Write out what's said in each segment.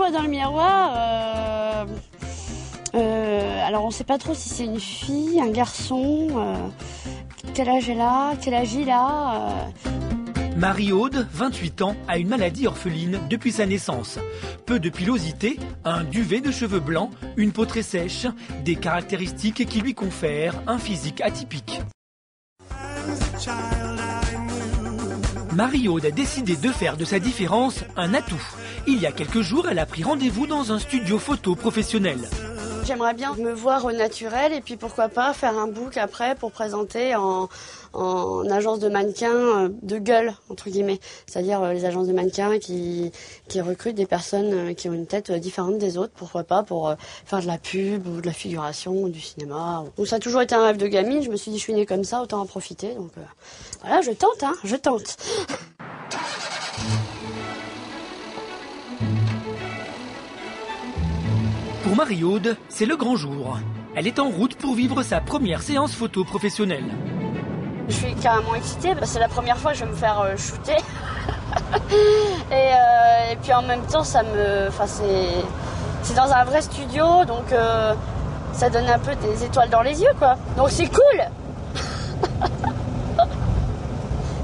voit dans le miroir, alors on sait pas trop si c'est une fille, un garçon, quel âge elle a, quel âge il a. Marie-Aude, 28 ans, a une maladie orpheline depuis sa naissance. Peu de pilosité, un duvet de cheveux blancs, une peau très sèche, des caractéristiques qui lui confèrent un physique atypique. Marie-Aude a décidé de faire de sa différence un atout. Il y a quelques jours, elle a pris rendez-vous dans un studio photo professionnel. J'aimerais bien me voir au naturel et puis pourquoi pas faire un book après pour présenter en agence de mannequins de gueule, entre guillemets. C'est-à-dire les agences de mannequins qui recrutent des personnes qui ont une tête différente des autres, pourquoi pas pour faire de la pub ou de la figuration ou du cinéma. Donc ça a toujours été un rêve de gamine, je me suis dit je suis née comme ça, autant en profiter. Donc voilà, je tente, je tente. Pour Marie-Aude, c'est le grand jour. Elle est en route pour vivre sa première séance photo professionnelle. Je suis carrément excitée, c'est la première fois que je vais me faire shooter. et puis en même temps, c'est dans un vrai studio, donc ça donne un peu des étoiles dans les yeux, quoi. Donc c'est cool.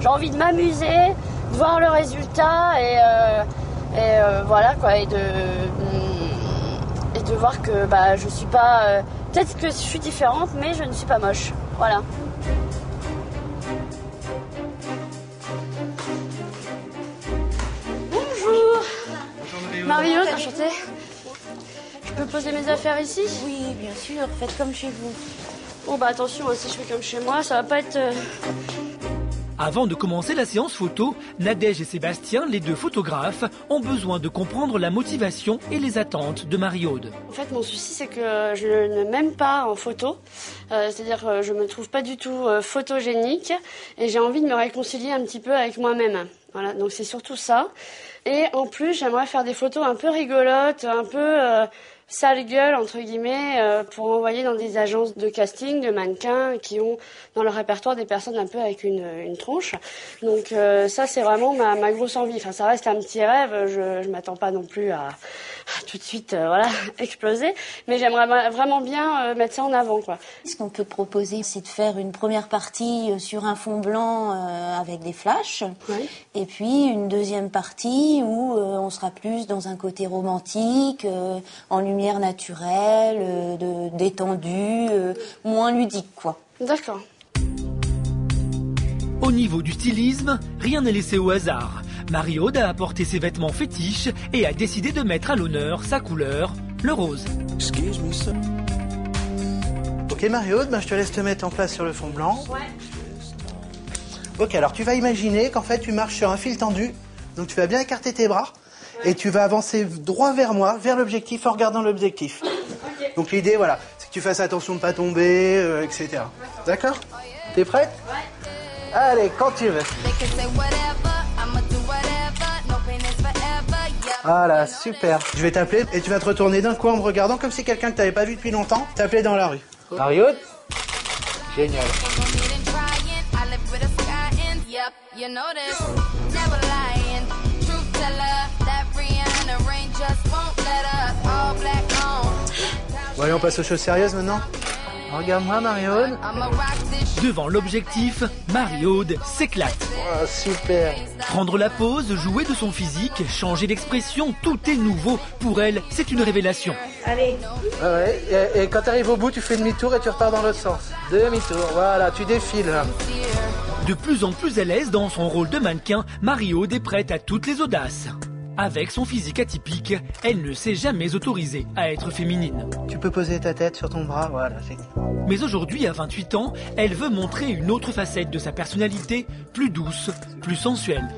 J'ai envie de m'amuser, de voir le résultat et voilà quoi, et de voir que je suis pas... peut-être que je suis différente, mais je ne suis pas moche. Voilà. Bonjour. Bonjour Marie-Aude, enchantée. Je peux poser mes affaires ici? Oui, bien sûr, faites comme chez vous. Bon attention, si je fais comme chez moi, ça va pas être... Avant de commencer la séance photo, Nadège et Sébastien, les deux photographes, ont besoin de comprendre la motivation et les attentes de Marie-Aude. En fait, mon souci, c'est que je ne m'aime pas en photo. C'est-à-dire que je me trouve pas du tout photogénique et j'ai envie de me réconcilier un petit peu avec moi-même. Voilà, donc c'est surtout ça. Et en plus, j'aimerais faire des photos un peu rigolotes, un peu... sale gueule, entre guillemets, pour envoyer dans des agences de casting, de mannequins qui ont dans leur répertoire des personnes un peu avec une tronche. Donc ça, c'est vraiment ma grosse envie. Enfin, ça reste un petit rêve, je m'attends pas non plus à tout de suite exploser, mais j'aimerais vraiment bien mettre ça en avant, quoi. Ce qu'on peut proposer, c'est de faire une première partie sur un fond blanc avec des flashs, oui. Et puis une deuxième partie où on sera plus dans un côté romantique, en lumière naturelle, détendue, moins ludique, quoi. D'accord. Au niveau du stylisme, rien n'est laissé au hasard. Marie-Aude a apporté ses vêtements fétiches et a décidé de mettre à l'honneur sa couleur, le rose. Ok Marie-Aude, je te laisse te mettre en place sur le fond blanc. Ouais. Ok, alors tu vas imaginer qu'en fait tu marches sur un fil tendu, donc tu vas bien écarter tes bras. Ouais. Et tu vas avancer droit vers moi, vers l'objectif, en regardant l'objectif. Okay. Donc l'idée, voilà, c'est que tu fasses attention de ne pas tomber, etc. D'accord? T'es prête? Ouais. Allez, quand tu veux. Voilà, super. Je vais t'appeler et tu vas te retourner d'un coup en me regardant comme si quelqu'un que tu n'avais pas vu depuis longtemps t'appelait dans la rue. Marie-Aude? Génial. Bon allez, on passe aux choses sérieuses maintenant. Regarde-moi Marie-Aude. Devant l'objectif, Marie-Aude s'éclate. Oh, super. Prendre la pose, jouer de son physique, changer d'expression, tout est nouveau. Pour elle, c'est une révélation. Allez. Ah ouais, et quand tu arrives au bout, tu fais demi-tour et tu repars dans l'autre sens. Demi-tour, voilà, tu défiles. Là. De plus en plus à l'aise dans son rôle de mannequin, Marie-Aude est prête à toutes les audaces. Avec son physique atypique, elle ne s'est jamais autorisée à être féminine. Tu peux poser ta tête sur ton bras, voilà, c'est tout. Mais aujourd'hui, à 28 ans, elle veut montrer une autre facette de sa personnalité, plus douce, plus sensuelle.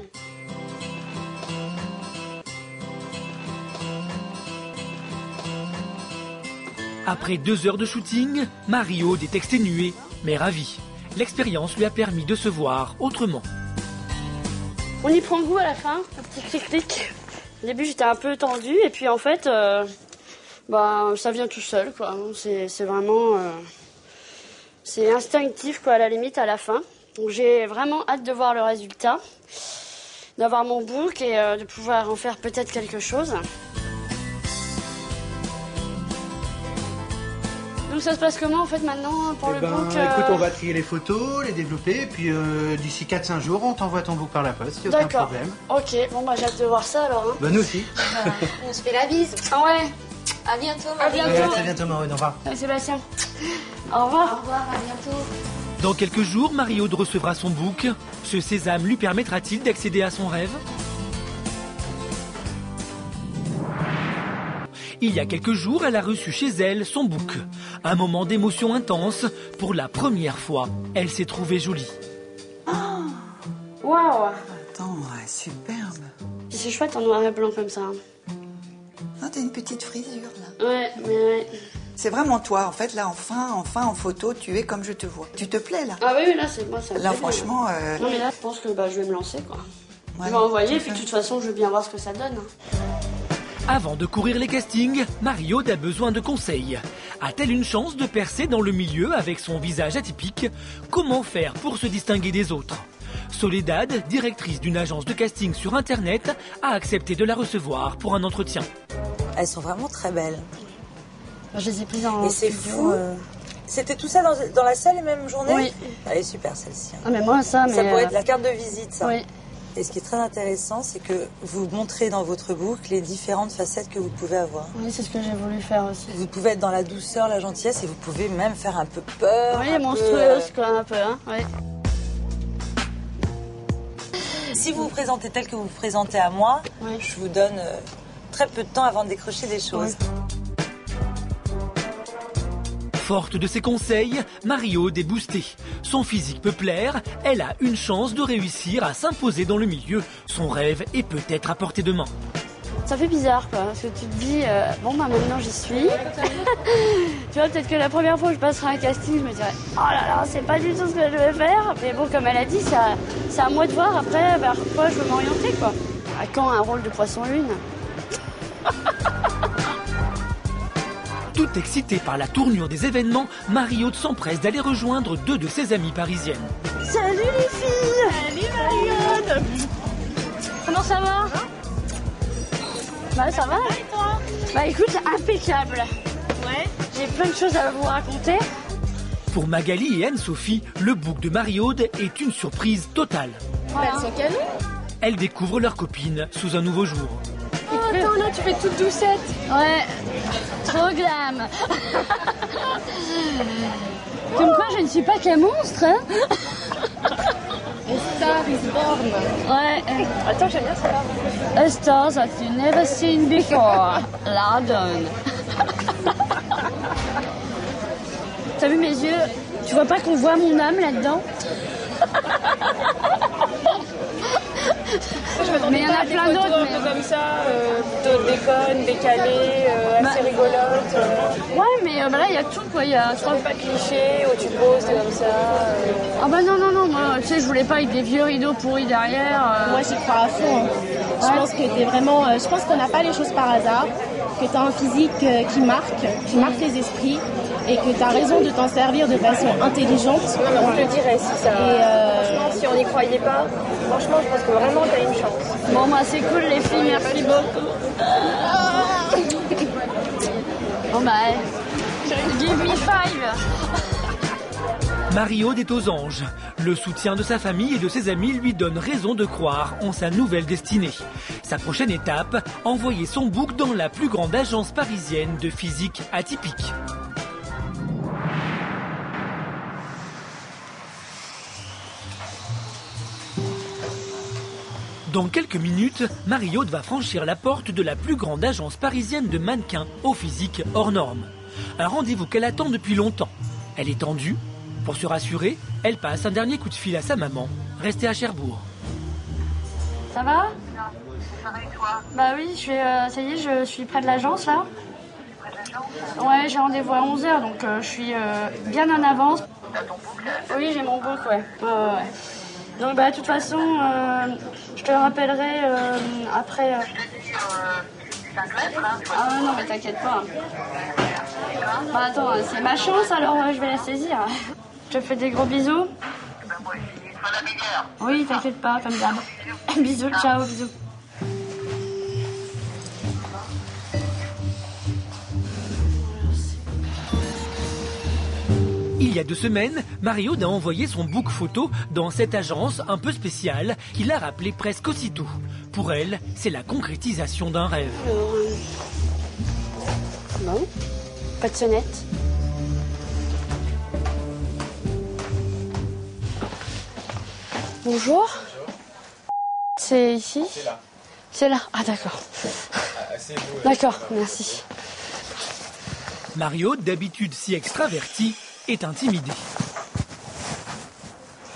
Après 2 heures de shooting, Marie-Aude est exténuée, mais ravie. L'expérience lui a permis de se voir autrement. On y prend goût à la fin, un petit clic-clic. Au début, j'étais un peu tendue et puis en fait, ça vient tout seul, quoi. C'est vraiment... c'est instinctif, quoi, à la limite, à la fin. Donc j'ai vraiment hâte de voir le résultat, d'avoir mon book et de pouvoir en faire peut-être quelque chose. Donc ça se passe comment en fait maintenant pour le book Écoute, on va trier les photos, les développer, et puis d'ici 4-5 jours, on t'envoie ton book par la poste, il n'y a aucun problème. Ok, bon bah j'ai hâte de voir ça alors. Hein. Bah nous aussi. On se fait la bise. Ah ouais. À bientôt. À bientôt. Ouais, à très bientôt Marie, au revoir. Sébastien. Au revoir. Au revoir, à bientôt. Dans quelques jours, Marie-Aude recevra son book. Ce sésame lui permettra-t-il d'accéder à son rêve? Il y a quelques jours, elle a reçu chez elle son book. Un moment d'émotion intense. Pour la première fois, elle s'est trouvée jolie. Waouh. Attends, ouais, superbe. Puis c'est chouette en noir et blanc comme ça. Ah, t'as une petite frisure là. Ouais, mais ouais. C'est vraiment toi, en fait, là, enfin, en photo, tu es comme je te vois. Tu te plais là? Ah oui, là c'est moi ça. Là, franchement. Non mais là je pense que bah, je vais me lancer quoi. Ouais, je vais envoyer, puis de toute façon je veux bien voir ce que ça donne. Avant de courir les castings, Marie-Aude a besoin de conseils. A-t-elle une chance de percer dans le milieu avec son visage atypique? Comment faire pour se distinguer des autres? Soledad, directrice d'une agence de casting sur Internet, a accepté de la recevoir pour un entretien. Elles sont vraiment très belles. Je les ai prises en Et c'est studio. fou. C'était tout ça dans la seule et même journée? Oui. Elle est super celle-ci. Ah mais moi ça, mais... Ça pourrait être la carte de visite, ça. Oui. Et ce qui est très intéressant, c'est que vous montrez dans votre book les différentes facettes que vous pouvez avoir. Oui, c'est ce que j'ai voulu faire aussi. Vous pouvez être dans la douceur, la gentillesse, et vous pouvez même faire un peu peur. Oui, un monstrueuse peu, quoi, un peu, hein. Oui. Si vous vous présentez tel que vous vous présentez à moi, Oui. je vous donne très peu de temps avant de décrocher des choses. Oui. Forte de ses conseils, Marie-Aude est boostée. Son physique peut plaire, elle a une chance de réussir à s'imposer dans le milieu. Son rêve est peut-être à portée de main. Ça fait bizarre quoi, parce que tu te dis, bon bah maintenant j'y suis. Tu vois, peut-être que la première fois où je passerai un casting, je me dirais, oh là là, c'est pas du tout ce que je vais faire. Mais bon, comme elle a dit, c'est à moi de voir après vers quoi je veux m'orienter quoi. À quand un rôle de poisson-lune? Toute excitée par la tournure des événements, Marie-Aude s'empresse d'aller rejoindre deux de ses amies parisiennes. Salut les filles! Salut Marie-Aude! Comment ça va? Bah ça va. Et toi? Bah écoute, impeccable. Ouais. J'ai plein de choses à vous raconter. Pour Magali et Anne-Sophie, le book de Marie-Aude est une surprise totale. Voilà. Elles sont canons. Elles découvrent leur copine sous un nouveau jour. Oh, attends, là tu fais toute doucette. Ouais. Trop glam. Comme quoi je ne suis pas qu'un monstre, hein. A star is born. Ouais. Attends, j'aime bien ça. A star that you never seen before. Lardon. T'as vu mes yeux? Tu vois pas qu'on voit mon âme là-dedans? Mais il y en a plein d'autres. Un peu comme ça, plutôt déconne, décalé, assez rigolote. Ouais, mais là il y a tout quoi. Il y a Pas cliché, où tu te poses, t'es comme ça. Ah bah non, moi tu sais, je voulais pas avec des vieux rideaux pourris derrière. Moi j'y crois à fond. Hein. Je pense que t'es vraiment. Je pense qu'on n'a pas les choses par hasard, que t'as un physique qui marque les esprits et que t'as raison de t'en servir de façon intelligente. Non, mais on te le dirait si ça. Franchement, si on n'y croyait pas, franchement, je pense que vraiment t'as une chance. Bon, bah c'est cool les filles, merci beaucoup. Bon bah, give me 5. Marie-Aude est aux anges. Le soutien de sa famille et de ses amis lui donne raison de croire en sa nouvelle destinée. Sa prochaine étape, envoyer son book dans la plus grande agence parisienne de physique atypique. Dans quelques minutes, Marie-Aude va franchir la porte de la plus grande agence parisienne de mannequins au physique hors norme. Un rendez-vous qu'elle attend depuis longtemps. Elle est tendue. Pour se rassurer, elle passe un dernier coup de fil à sa maman, restée à Cherbourg. Ça va? Bah oui, ça y est, je suis près de l'agence là. Ouais, j'ai rendez-vous à 11h, donc je suis bien en avance. Oui, j'ai mon book, ouais. Donc bah de toute façon, je te rappellerai après. Ah non, mais t'inquiète pas. Bah attends, c'est ma chance, alors je vais la saisir. Je te fais des gros bisous. Oui, t'inquiète pas, comme d'hab. Bisous, ciao, bisous. y a 2 semaines, Marie-Aude a envoyé son book photo dans cette agence un peu spéciale qui l'a rappelé presque aussitôt. Pour elle, c'est la concrétisation d'un rêve. Bon, pas de sonnette. Bonjour. C'est ici? C'est là. C'est là. Ah d'accord. D'accord, merci. Marie-Aude, d'habitude si extravertie, est intimidée.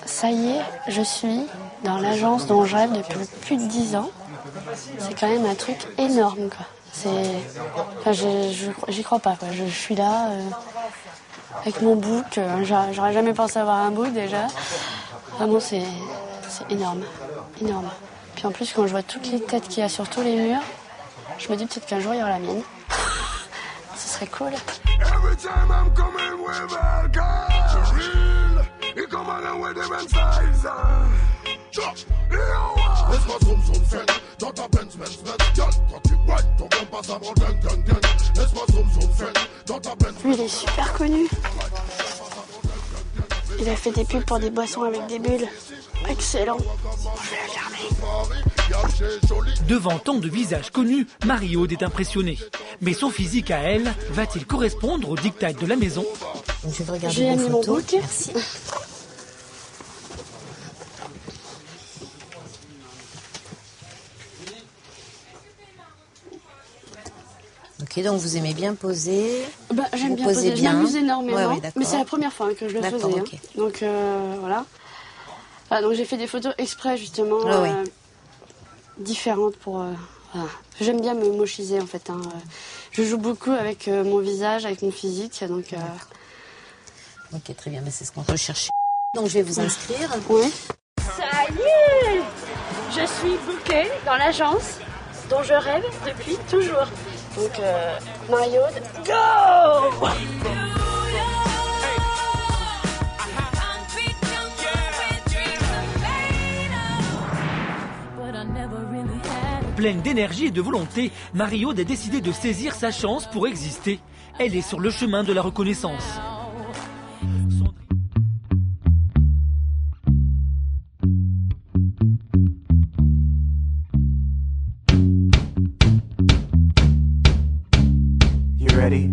Ça y est, je suis dans l'agence dont je rêve depuis plus de 10 ans. C'est quand même un truc énorme, quoi. Enfin, j'y crois pas, quoi. Je suis là avec mon book. J'aurais jamais pensé avoir un book déjà. Vraiment, c'est énorme, énorme. Puis en plus, quand je vois toutes les têtes qu'il y a sur tous les murs, je me dis peut-être qu'un jour il y aura la mienne. Ce serait cool. Lui, il est super connu. Il a fait des pubs pour des boissons avec des bulles. Excellent. Je vais regarder. Devant tant de visages connus, Marie-Aude est impressionnée. Mais son physique à elle, va-t-il correspondre aux dictats de la maison? Je vais regarder J'ai vos mis mon photos. book. Merci. Ok, donc vous aimez bien poser. Bah, j'aime Vous bien posez poser, je bien. m'amuse énormément. Ouais, ouais, d'accord. Mais c'est la première fois que je le D'accord, faisais. ok. Donc voilà. Voilà, donc j'ai fait des photos exprès justement Ouais. différentes pour. Voilà. J'aime bien me mochiser en fait. Je joue beaucoup avec mon visage, avec mon physique. Donc. Ok, très bien, mais c'est ce qu'on recherchait. Donc je vais vous inscrire. Oui. Ça y est, je suis bookée dans l'agence dont je rêve depuis toujours. Donc Marie-Aude, go! Pleine d'énergie et de volonté, Marie-Aude a décidé de saisir sa chance pour exister. Elle est sur le chemin de la reconnaissance. You ready?